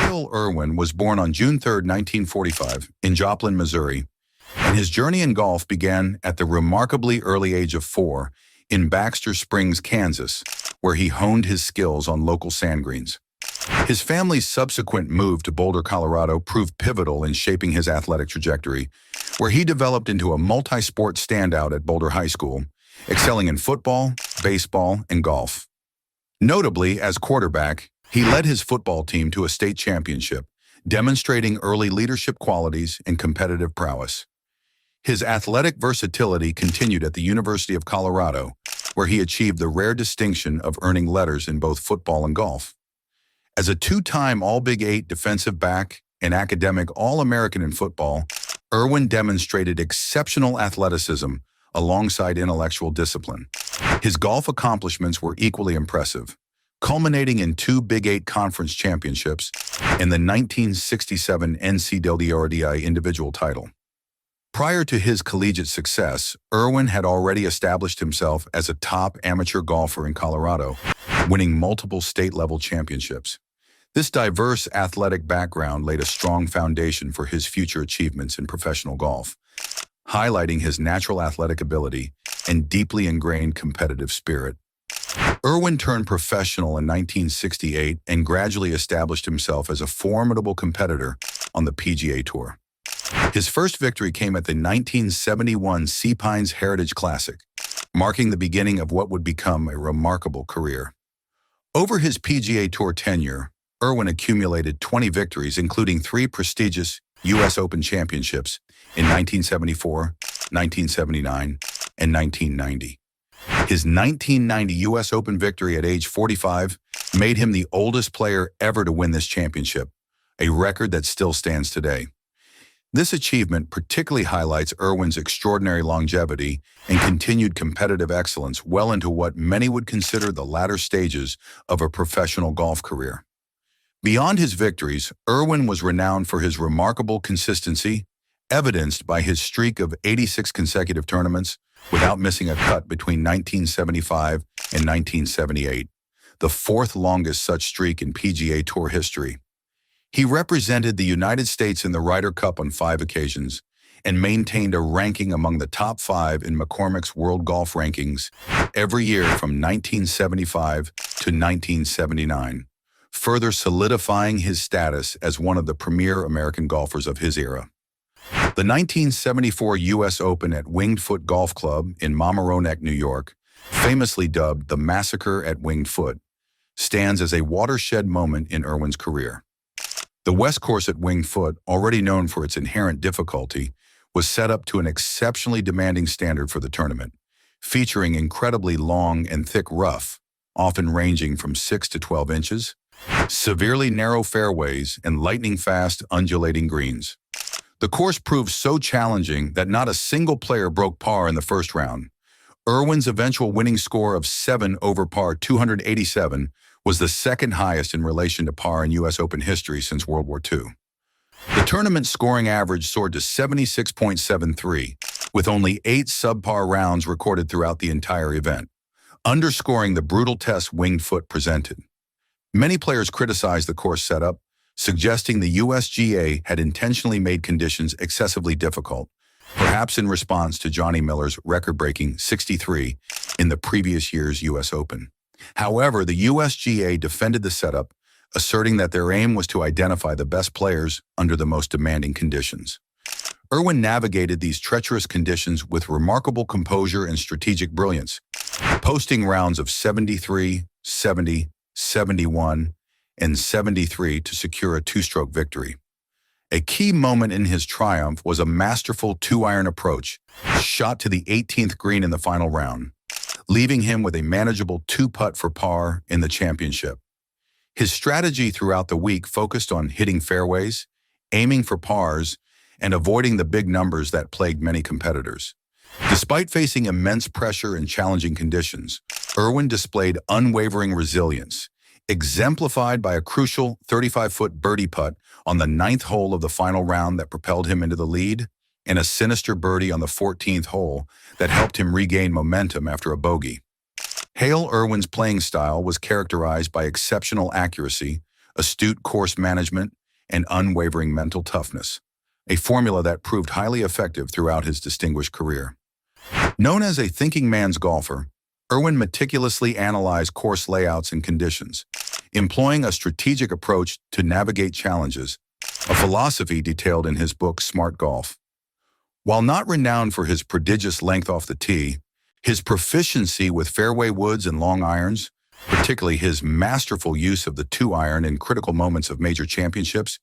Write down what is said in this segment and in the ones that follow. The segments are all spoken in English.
Hale Irwin was born on June 3, 1945, in Joplin, Missouri, and his journey in golf began at the remarkably early age of 4 in Baxter Springs, Kansas, where he honed his skills on local sand greens. His family's subsequent move to Boulder, Colorado proved pivotal in shaping his athletic trajectory, where he developed into a multi-sport standout at Boulder High School, excelling in football, baseball, and golf. Notably, as quarterback, he led his football team to a state championship, demonstrating early leadership qualities and competitive prowess. His athletic versatility continued at the University of Colorado, where he achieved the rare distinction of earning letters in both football and golf. As a two-time All-Big Eight defensive back and academic All-American in football, Irwin demonstrated exceptional athleticism alongside intellectual discipline. His golf accomplishments were equally impressive, culminating in 2 Big Eight conference championships and the 1967 NCAA individual title. Prior to his collegiate success, Irwin had already established himself as a top amateur golfer in Colorado, winning multiple state-level championships. This diverse athletic background laid a strong foundation for his future achievements in professional golf, highlighting his natural athletic ability and deeply ingrained competitive spirit. Irwin turned professional in 1968 and gradually established himself as a formidable competitor on the PGA Tour. His first victory came at the 1971 Sea Pines Heritage Classic, marking the beginning of what would become a remarkable career. Over his PGA Tour tenure, Irwin accumulated 20 victories, including 3 prestigious U.S. Open championships in 1974, 1979, and 1990. His 1990 U.S. Open victory at age 45 made him the oldest player ever to win this championship, a record that still stands today. This achievement particularly highlights Irwin's extraordinary longevity and continued competitive excellence well into what many would consider the latter stages of a professional golf career. Beyond his victories, Irwin was renowned for his remarkable consistency, evidenced by his streak of 86 consecutive tournaments without missing a cut between 1975 and 1978, the 4th longest such streak in PGA Tour history. He represented the United States in the Ryder Cup on 5 occasions and maintained a ranking among the top 5 in McCormick's World Golf Rankings every year from 1975 to 1979, further solidifying his status as one of the premier American golfers of his era. The 1974 U.S. Open at Winged Foot Golf Club in Mamaroneck, New York, famously dubbed the Massacre at Winged Foot, stands as a watershed moment in Irwin's career. The West Course at Winged Foot, already known for its inherent difficulty, was set up to an exceptionally demanding standard for the tournament, featuring incredibly long and thick rough, often ranging from 6 to 12 inches, severely narrow fairways, and lightning-fast, undulating greens. The course proved so challenging that not a single player broke par in the first round. Irwin's eventual winning score of 7 over par 287 was the second highest in relation to par in U.S. Open history since World War II. The tournament's scoring average soared to 76.73, with only 8 subpar rounds recorded throughout the entire event, underscoring the brutal test Winged Foot presented. Many players criticized the course setup, suggesting the USGA had intentionally made conditions excessively difficult, perhaps in response to Johnny Miller's record-breaking 63 in the previous year's U.S. Open. However, the USGA defended the setup, asserting that their aim was to identify the best players under the most demanding conditions. Irwin navigated these treacherous conditions with remarkable composure and strategic brilliance, posting rounds of 73, 70, 71, and 73 to secure a 2-stroke victory. A key moment in his triumph was a masterful 2-iron approach, shot to the 18th green in the final round, leaving him with a manageable 2-putt for par in the championship. His strategy throughout the week focused on hitting fairways, aiming for pars, and avoiding the big numbers that plagued many competitors. Despite facing immense pressure and challenging conditions, Irwin displayed unwavering resilience, exemplified by a crucial 35-foot birdie putt on the 9th hole of the final round that propelled him into the lead, and a sinister birdie on the 14th hole that helped him regain momentum after a bogey. Hale Irwin's playing style was characterized by exceptional accuracy, astute course management, and unwavering mental toughness, a formula that proved highly effective throughout his distinguished career. Known as a thinking man's golfer, Irwin meticulously analyzed course layouts and conditions, employing a strategic approach to navigate challenges, a philosophy detailed in his book Smart Golf. While not renowned for his prodigious length off the tee, his proficiency with fairway woods and long irons, particularly his masterful use of the 2-iron in critical moments of major championships,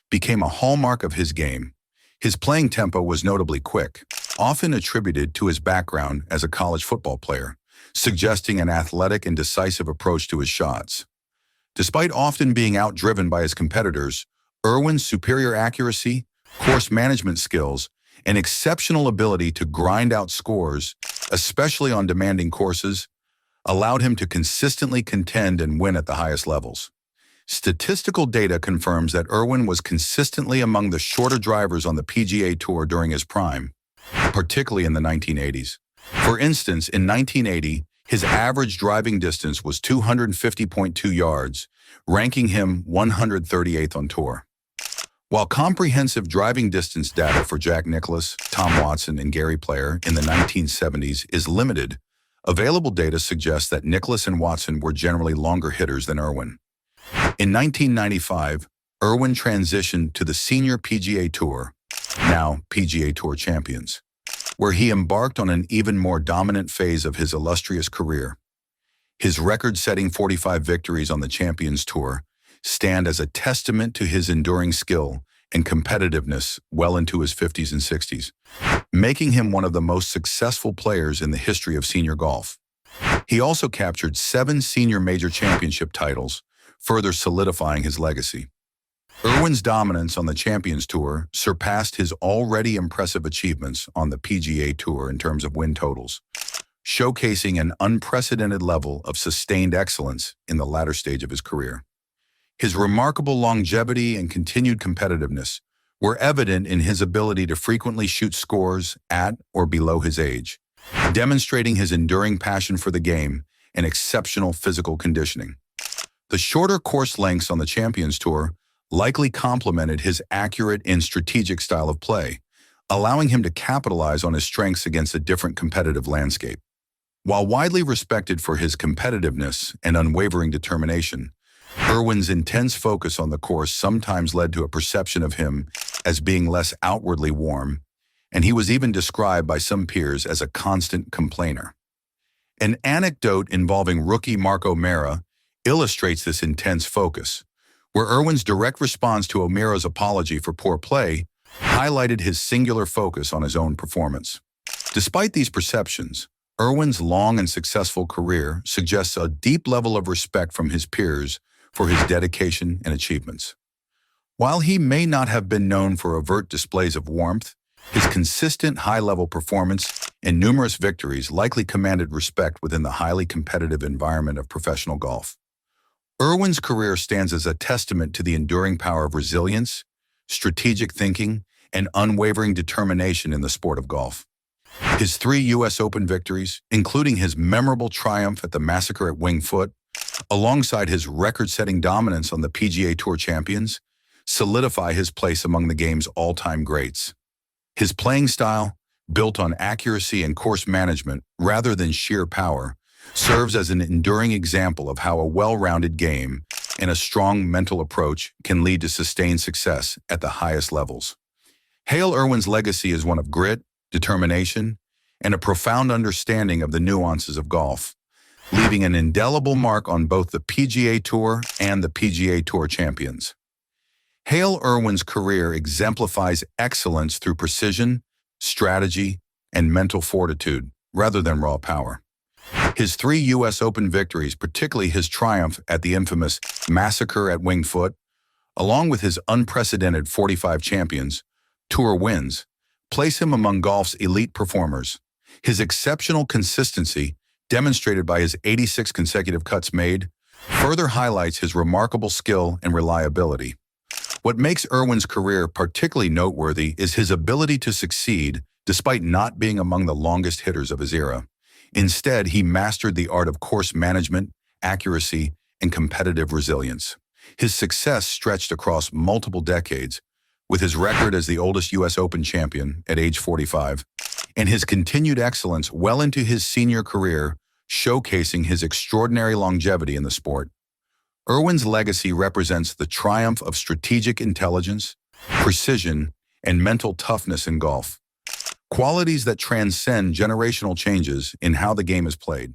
became a hallmark of his game. His playing tempo was notably quick, often attributed to his background as a college football player, suggesting an athletic and decisive approach to his shots. Despite often being outdriven by his competitors, Irwin's superior accuracy, course management skills, and exceptional ability to grind out scores, especially on demanding courses, allowed him to consistently contend and win at the highest levels. Statistical data confirms that Irwin was consistently among the shorter drivers on the PGA Tour during his prime, particularly in the 1980s. For instance, in 1980, his average driving distance was 250.2 yards, ranking him 138th on tour. While comprehensive driving distance data for Jack Nicklaus, Tom Watson, and Gary Player in the 1970s is limited, available data suggests that Nicklaus and Watson were generally longer hitters than Irwin. In 1995, Irwin transitioned to the Senior PGA Tour, now PGA Tour Champions, where he embarked on an even more dominant phase of his illustrious career. His record-setting 45 victories on the Champions Tour stand as a testament to his enduring skill and competitiveness well into his 50s and 60s, making him one of the most successful players in the history of senior golf. He also captured 7 senior major championship titles, further solidifying his legacy. Irwin's dominance on the Champions Tour surpassed his already impressive achievements on the PGA Tour in terms of win totals, showcasing an unprecedented level of sustained excellence in the latter stage of his career. His remarkable longevity and continued competitiveness were evident in his ability to frequently shoot scores at or below his age, demonstrating his enduring passion for the game and exceptional physical conditioning. The shorter course lengths on the Champions Tour likely complemented his accurate and strategic style of play, allowing him to capitalize on his strengths against a different competitive landscape. While widely respected for his competitiveness and unwavering determination, Irwin's intense focus on the course sometimes led to a perception of him as being less outwardly warm, and he was even described by some peers as a constant complainer. An anecdote involving rookie Mark O'Meara illustrates this intense focus, where Irwin's direct response to O'Meara's apology for poor play highlighted his singular focus on his own performance. Despite these perceptions, Irwin's long and successful career suggests a deep level of respect from his peers for his dedication and achievements. While he may not have been known for overt displays of warmth, his consistent high-level performance and numerous victories likely commanded respect within the highly competitive environment of professional golf. Irwin's career stands as a testament to the enduring power of resilience, strategic thinking, and unwavering determination in the sport of golf. His 3 U.S. Open victories, including his memorable triumph at the Massacre at Winged Foot, alongside his record-setting dominance on the PGA Tour Champions, solidify his place among the game's all-time greats. His playing style, built on accuracy and course management rather than sheer power, serves as an enduring example of how a well-rounded game and a strong mental approach can lead to sustained success at the highest levels. Hale Irwin's legacy is one of grit, determination, and a profound understanding of the nuances of golf, leaving an indelible mark on both the PGA Tour and the PGA Tour Champions. Hale Irwin's career exemplifies excellence through precision, strategy, and mental fortitude, rather than raw power. His 3 U.S. Open victories, particularly his triumph at the infamous Massacre at Winged Foot, along with his unprecedented 45 Champions Tour wins, place him among golf's elite performers. His exceptional consistency, demonstrated by his 86 consecutive cuts made, further highlights his remarkable skill and reliability. What makes Irwin's career particularly noteworthy is his ability to succeed despite not being among the longest hitters of his era. Instead, he mastered the art of course management, accuracy, and competitive resilience. His success stretched across multiple decades, with his record as the oldest U.S. Open champion at age 45, and his continued excellence well into his senior career, showcasing his extraordinary longevity in the sport. Irwin's legacy represents the triumph of strategic intelligence, precision, and mental toughness in golf, qualities that transcend generational changes in how the game is played.